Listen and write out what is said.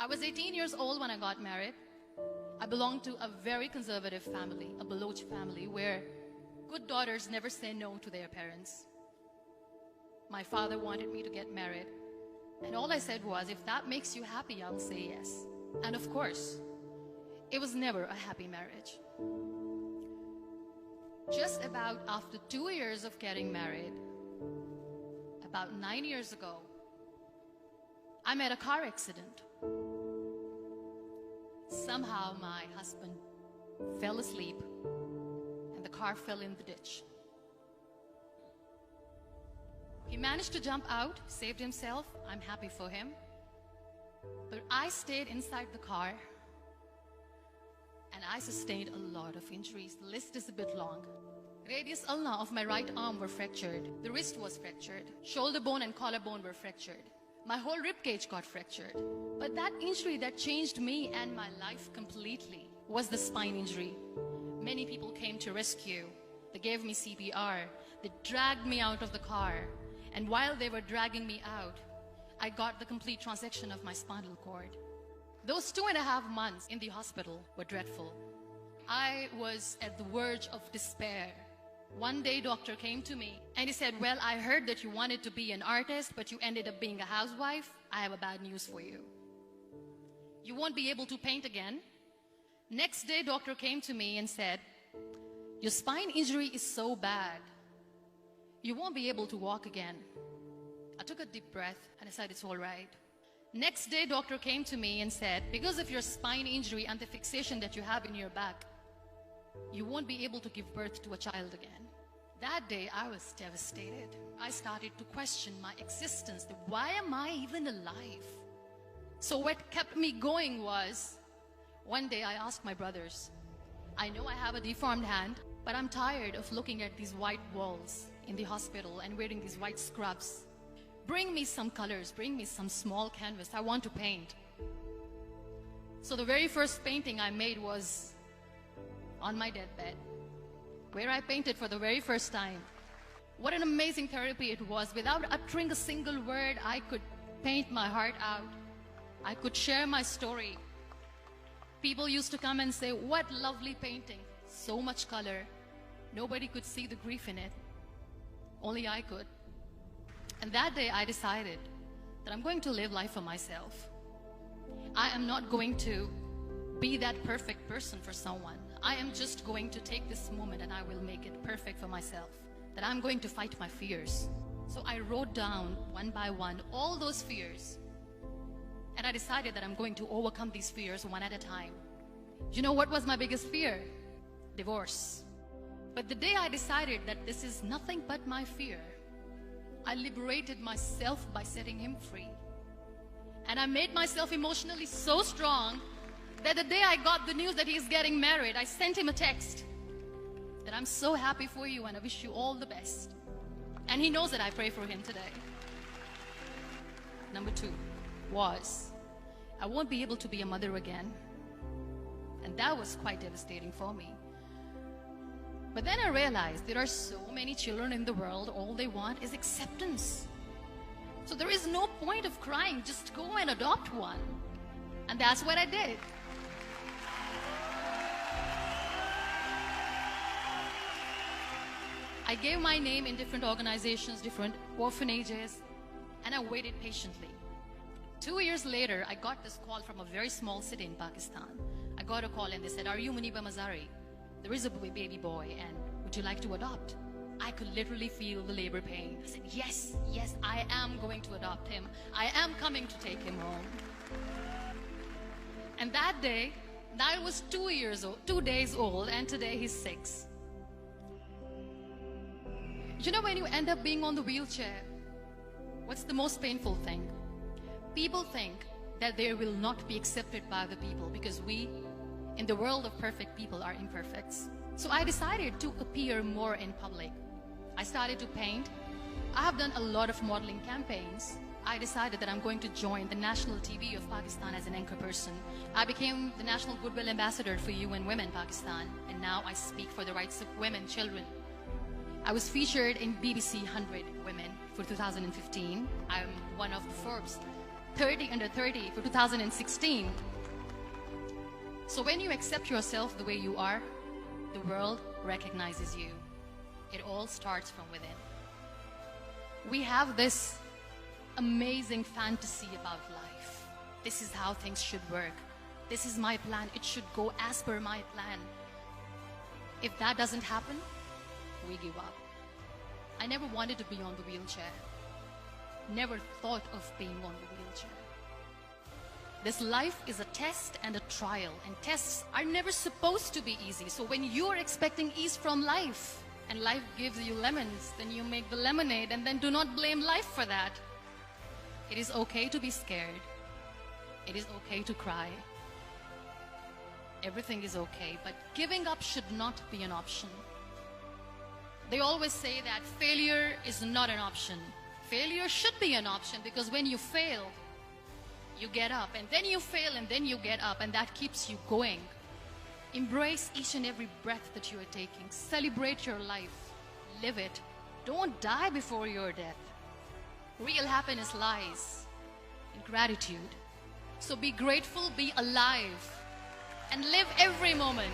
I was 18 years old when I got married. I belonged to a very conservative family, a Baloch family, where good daughters never say no to their parents. My father wanted me to get married, and all I said was, if that makes you happy, I'll say yes. And of course, it was never a happy marriage. Just about after 2 years of getting married, about 9 years ago, I met a car accident. Somehow my husband fell asleep and the car fell in the ditch. He managed to jump out, saved himself. I'm happy for him. But I stayed inside the car and I sustained a lot of injuries. The list is a bit long. Radius ulna of my right arm were fractured. The wrist was fractured. Shoulder bone and collarbone were fractured. My whole rib cage got fractured. But that injury that changed me and my life completely was the spine injury. Many people came to rescue. They gave me CPR. They dragged me out of the car. And while they were dragging me out, I got the complete transection of my spinal cord. Those 2.5 months in the hospital were dreadful. I was at the verge of despair. One day, doctor came to me and he said, well, I heard that you wanted to be an artist, but you ended up being a housewife. I have a bad news for you. You won't be able to paint again. Next day, doctor came to me and said, your spine injury is so bad, you won't be able to walk again. I took a deep breath and I said, it's all right. Next day, doctor came to me and said, because of your spine injury and the fixation that you have in your back, you won't be able to give birth to a child again. That day, I was devastated. I started to question my existence. Why am I even alive? So what kept me going was, one day I asked my brothers, I know I have a deformed hand, but I'm tired of looking at these white walls in the hospital and wearing these white scrubs. Bring me some colors, bring me some small canvas. I want to paint. So the very first painting I made was on my deathbed, where I painted for the very first time. What an amazing therapy it was. Without uttering a single word, I could paint my heart out. I could share my story. People used to come and say, what lovely painting, so much color. Nobody could see the grief in it. Only I could. And that day I decided that I'm going to live life for myself. I am not going to be that perfect person for someone. I am just going to take this moment and I will make it perfect for myself. That I'm going to fight my fears. So I wrote down one by one all those fears. And I decided that I'm going to overcome these fears one at a time. You know what was my biggest fear? Divorce. But the day I decided that this is nothing but my fear, I liberated myself by setting him free. And I made myself emotionally so strong that the day I got the news that he's getting married, I sent him a text that I'm so happy for you and I wish you all the best. And he knows that I pray for him today. Number 2 was, I won't be able to be a mother again. And that was quite devastating for me. But then I realized there are so many children in the world, all they want is acceptance. So there is no point of crying, just go and adopt one. And that's what I did. I gave my name in different organizations, different orphanages, and I waited patiently. 2 years later, I got this call from a very small city in Pakistan. I got a call and they said, are you Muniba Mazari? There is a baby boy and would you like to adopt? I could literally feel the labor pain. I said, yes, I am going to adopt him. I am coming to take him home. And that day, I was 2 days old, and today he's 6. You know, when you end up being on the wheelchair, what's the most painful thing? People think that they will not be accepted by the people because we, in the world of perfect people, are imperfects. So I decided to appear more in public. I started to paint. I have done a lot of modeling campaigns. I decided that I'm going to join the national TV of Pakistan as an anchor person. I became the National Goodwill Ambassador for UN Women Pakistan, and now I speak for the rights of women, children. I was featured in BBC 100 Women for 2015. I'm one of the Forbes 30 under 30 for 2016. So when you accept yourself the way you are, the world recognizes you. It all starts from within. We have this amazing fantasy about life. This is how things should work. This is my plan. It should go as per my plan. If that doesn't happen, we give up. I never wanted to be on the wheelchair. Never thought of being on the wheelchair. This life is a test and a trial, and tests are never supposed to be easy. So when you are expecting ease from life, and life gives you lemons, then you make the lemonade, and then do not blame life for that. It is okay to be scared. It is okay to cry. Everything is okay, but giving up should not be an option. They always say that failure is not an option. Failure should be an option, because when you fail, you get up, and then you fail, and then you get up, and that keeps you going. Embrace each and every breath that you are taking. Celebrate your life. Live it. Don't die before your death. Real happiness lies in gratitude. So be grateful, be alive, and live every moment.